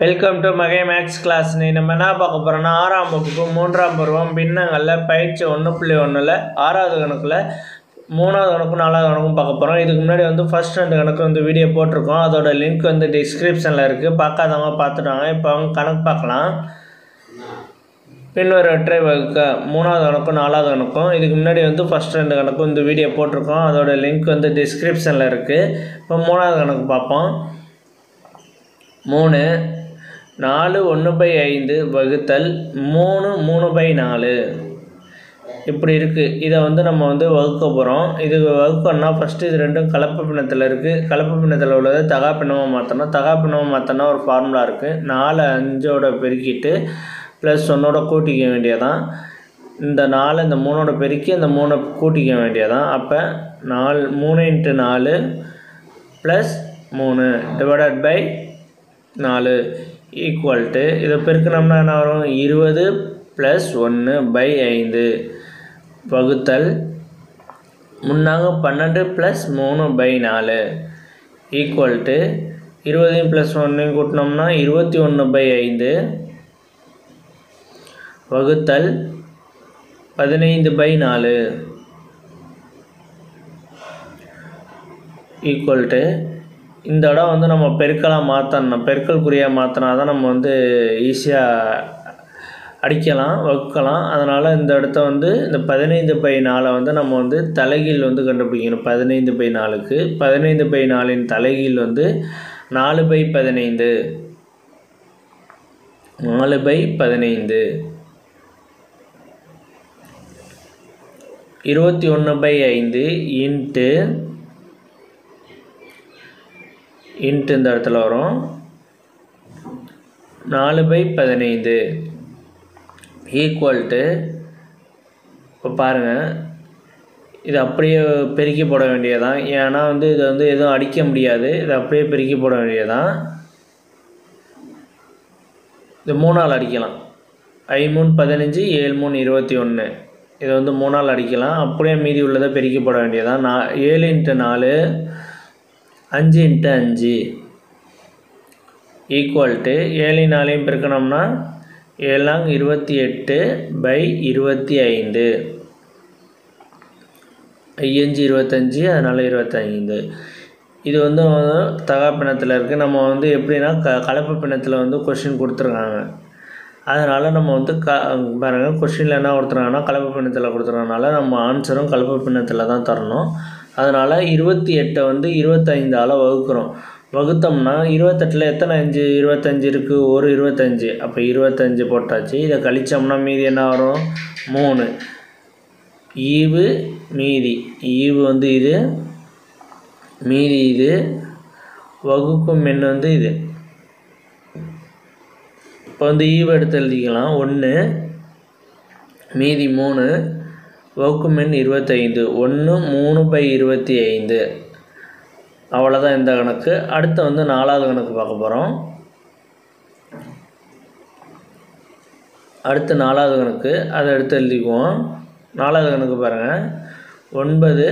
Welcome to மகை maths class. நம்ம என்ன பார்க்க போகிறோன்னா 6ஆம் வகுப்பு 3ஆம் பருவம் பின்னங்களில் பயிற்சி 1.1ல் 6வது கணக்கில் 3வது கணக்கும் 4வது கணக்கும் பார்க்க போகிறோம். இதுக்கு முன்னாடி ஃபஸ்ட் 2 கணக்கு வீடியோ போட்டிருக்கோம். அதோட லிங்க் டிஸ்கிரிப்ஷனில் இருக்குது. பார்க்காதவங்க பார்த்துட்டாங்க. இப்போ அவங்க கணக்கு பார்க்கலாம். பின்வருவற்றை வகுக்க 3வது கணக்கும் 4வது கணக்கும். இதுக்கு முன்னாடி ஃபஸ்ட் 2 கணக்கு வீடியோ போட்டிருக்கோம். அதோட லிங்க் டிஸ்கிரிப்ஷனில் இருக்குது. இப்போ 3வது கணக்கு பார்ப்போம். 3 4 1/5 வகுத்தல் 3 3/4 இப்படி இருக்குது. இதை நம்ம வகுக்க போகிறோம். இது வகுக்கணும்னா ஃபஸ்ட்டு இது ரெண்டும் கலப்பு பின்னத்தில் இருக்குது. கலப்பு பின்னத்தில் உள்ளது தகா பின்னமாக மாற்றணும். தகா பின்னமாக மாற்றினா ஒரு ஃபார்முலா இருக்குது. 4 5ஓட பெருக்கிட்டு ப்ளஸ் 1ஓட கூட்டிக்க வேண்டியதான். இந்த 4 இந்த 3ஓட பெருக்கி இந்த 3 கூட்டிக்க வேண்டியதான். அப்போ 3 × 4 plus 3 divided by 4 equal to இதை பெருக்கினோம்னா என்ன வரும்? 20 + 1/5 வகுத்தல் முன்னாங்க 12 + 3/4 ஈக்குவல் டு 20 + 1 கூட்டினோம்னா 21/5 வகுத்தல் 15/4 ஈக்குவல் டு இந்த இடம் நம்ம பெருக்கலாக மாற்றணும். பெருக்கல் குறியாக மாற்றினா தான் நம்ம ஈஸியாக அடிக்கலாம், வகுக்கலாம். அதனால் இந்த இடத்த இந்த 15/4 நம்ம தலைகீழ் கண்டுபிடிக்கணும். 15/4க்கு 15/4 தலைகீழ் 4/15 4/15 21/5 இன்ட்டு இந்த இடத்துல வரும் 4/15 ஈக்குவல் டு இப்போ பாருங்கள், இது அப்படியே பெருக்கி போட வேண்டியதான். ஏன்னா இது எதுவும் அடிக்க முடியாது. இது அப்படியே பெருக்கி போட வேண்டியதான். இது 3ஆல் அடிக்கலாம். 5 3 15 7 3 21 இது 3ஆல் அடிக்கலாம். அப்படியே மீதி உள்ளதை பெருக்கி போட வேண்டியதான். 7 × 4 5 × 5 ஈக்குவல் டு 7 4 பெருக்கணும்னா 7 28/25 5 25 அதனால் 25. இது தகா பின்னத்தில் இருக்குது. நம்ம எப்படின்னா கலப்பு பின்னத்தில் கொஷின் கொடுத்துருக்காங்க. அதனால் நம்ம பாருங்கள், கொஷினில் என்ன கொடுத்துருக்காங்கன்னா கலப்பு பின்னத்தில் கொடுத்துருக்கனால நம்ம ஆன்சரும் கலப்பு பின்னத்தில் தான் தரணும். அதனால் 28 25ஆல் வகுக்கிறோம். வகுத்தோம்னா 28ல் எத்தனை 5 25 இருக்குது? ஒரு 25. அப்போ 25 போட்டாச்சு. இதை கழித்தோம்னா மீதி என்ன வரும்? 3 ஈவு மீதி. ஈவு இது, மீதி இது, வகுக்கும் எண் இது. இப்போ ஈவு எடுத்து எழுதிக்கலாம். 1 மீதி 3 வகுக்கும் எண் 25 1 3/25. அவ்வளோதான் இந்த கணக்கு. அடுத்து 4வது கணக்கு பார்க்க போகிறோம். அடுத்து 4வது கணக்கு, அதை எடுத்து எழுதிக்குவோம். 4வது கணக்கு பாருங்கள். 9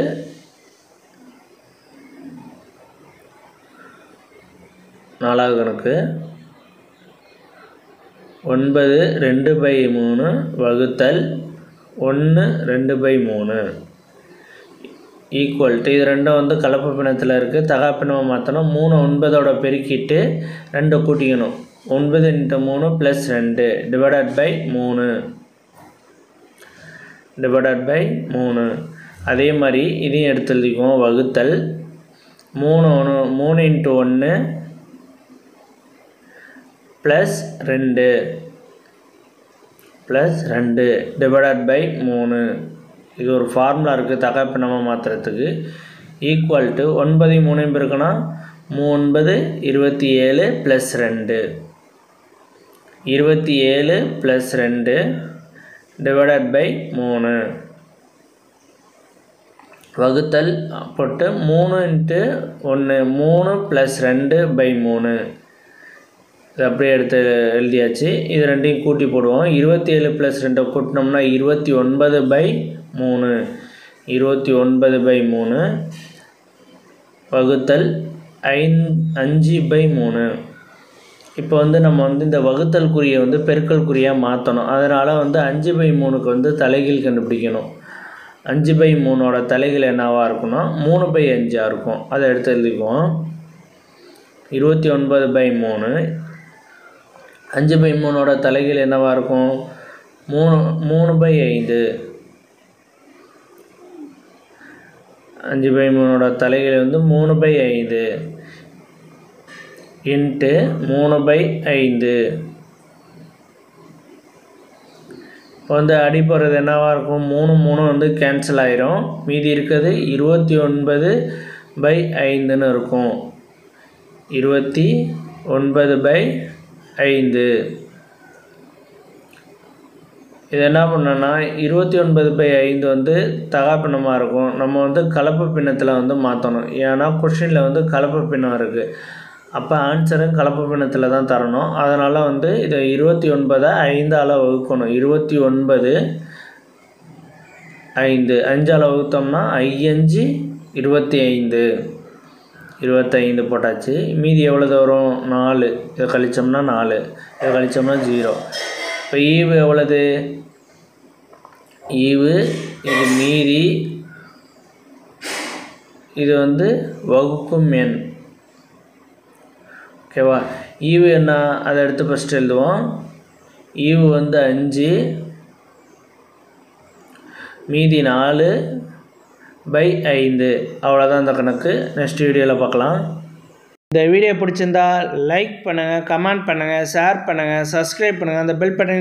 4வது கணக்கு 9 2/3 வகுத்தல் 1 2/3 ஈக்குவல் டு இது ரெண்டும் கலப்பு பின்னத்தில் இருக்குது. தகா பின்னமாக மாற்றணும். 3 9ஓட பெருக்கிட்டு 2 கூட்டிக்கணும். 9 × 3 + 2 டிவைடட் பை 3 அதே மாதிரி இதையும் எடுத்து எழுதிக்குவோம். வகுத்தல் 3 × 1 + 2 டிவைடட் பை 3. இது ஒரு ஃபார்முலா இருக்குது தகா பின்னமாக மாற்றுறதுக்கு. ஈக்குவல் டு 9 3 பெருக்குனா 9 27 + 2 27 + 2 டிவைடட் பை 3 வகுத்தல் போட்டு 3 × 1 3 + 2/3 இது அப்படியே எடுத்து எழுதியாச்சு. இது ரெண்டையும் கூட்டி போடுவோம். 27 + 2 கூட்டினோம்னா 29/3 29/3 வகுத்தல் 5/3 இப்போ வந்து நம்ம வந்து இந்த வகுத்தல் குறியை வந்து பெருக்கல் குறியாக மாற்றணும். அதனால் வந்து 5/3க்கு வந்து தலைகீழ் கண்டுபிடிக்கணும். 5/3ஓட தலைகீழ் என்னவாக இருக்குன்னா 3/5 இருக்கும். அதை எடுத்து எழுதிக்குவோம். 29/3. 5/3ஓட தலைகீழ் என்னவாக இருக்கும் 3/5. 5/3ஓட தலைகீழ் வந்து 3/5 இன்ட்டு 3/5. இப்போ வந்து அடிப்படுறது என்னவாக இருக்கும் 3 வந்து கேன்சல் ஆயிரும். மீதி இருக்கிறது 29/5ன்னு இருக்கும். 29/5. இது என்ன பண்ணோன்னா 29/5 வந்து தகா பின்னமாக இருக்கும். நம்ம வந்து கலப்பு பின்னத்தில் வந்து மாற்றணும். ஏன்னா கொஷினில் வந்து கலப்பு பின்னம் இருக்குது. அப்போ ஆன்சரும் கலப்பு பின்னத்தில் தான் தரணும். அதனால் வந்து இதை 29 5ஆல் வகுக்கணும். 29 5 5ஆல் வகுத்தோம்னா 5 25. 25 போட்டாச்சு. மீதி எவ்வளோ வரும் 4. இதை கழித்தோம்னா 4. இதை கழித்தோம்னா 0. இப்போ ஈவு எவ்வளவு ஈவு இது மீதி இது வந்து வகுக்கும் எண். ஓகேவா? ஈவு என்ன அதை எடுத்து ஃபஸ்ட்டு எழுதுவோம். ஈவு வந்து 5 மீதி 4/5. அவ்வளோதான் இந்த கணக்கு. நெக்ஸ்ட் வீடியோவில் பார்க்கலாம். இந்த வீடியோ பிடிச்சிருந்தா லைக் பண்ணுங்கள், கமெண்ட் பண்ணுங்கள், ஷேர் பண்ணுங்கள், சப்ஸ்கிரைப் பண்ணுங்கள். அந்த பெல் பட்டன்